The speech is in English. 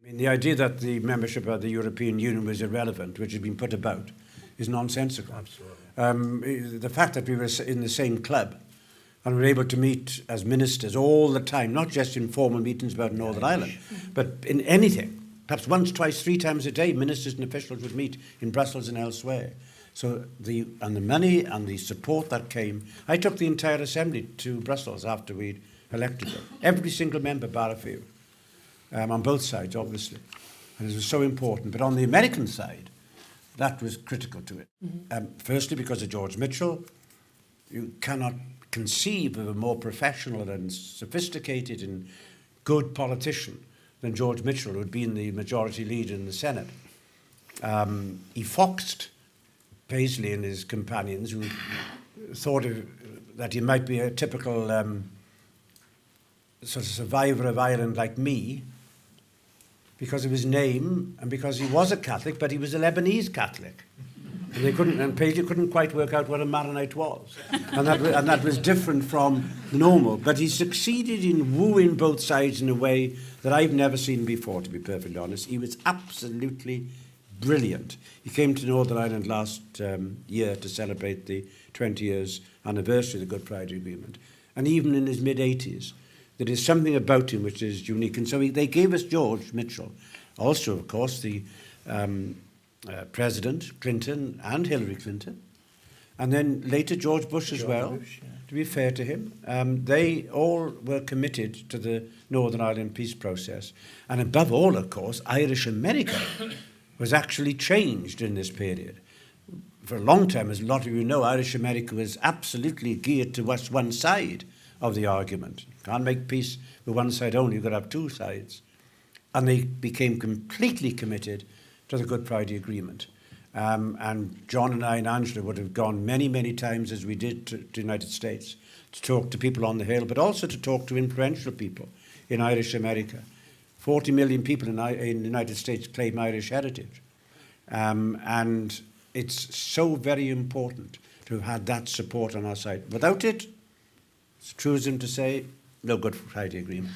I mean, the idea that the membership of the European Union was irrelevant, which has been put about, is nonsensical. Absolutely. The fact that we were in the same club and were able to meet as ministers all the time, not just in formal meetings about Northern Ireland, but in anything. Perhaps once, twice, 3 times a day, ministers and officials would meet in Brussels and elsewhere. So the money and the support that came, I took the entire assembly to Brussels after we'd elected them. Every single member, bar a few, on both sides, obviously. And it was so important. But on the American side, that was critical to it. Firstly, because of George Mitchell. You cannot conceive of a more professional and sophisticated and good politician than George Mitchell, who had been the majority leader in the Senate. He foxed Paisley and his companions, who thought that he might be a typical sort of survivor of Ireland like me, because of his name and because he was a Catholic, but he was a Lebanese Catholic. And Paisley couldn't quite work out what a Maronite was. And that was different from normal. But he succeeded in wooing both sides in a way that I've never seen before, to be perfectly honest. He was absolutely brilliant. He came to Northern Ireland last year to celebrate the 20 years anniversary of the Good Friday Agreement. And even in his mid-80s, there is something about him which is unique. And so they gave us George Mitchell. Also, of course, the President Clinton and Hillary Clinton, and then later George Bush as well, to be fair to him. They all were committed to the Northern Ireland peace process. And above all, of course, Irish America was actually changed in this period. For a long time, as a lot of you know, Irish America was absolutely geared to one side of the argument. You can't make peace with one side only, you've got to have 2 sides. And they became completely committed to the Good Friday Agreement. And John and I and Angela would have gone many, many times, as we did, to the United States, to talk to people on the Hill, but also to talk to influential people in Irish America. 40 million people in the United States claim Irish heritage. And it's so very important to have had that support on our side. Without it, it's truism to say, no Good Friday Agreement.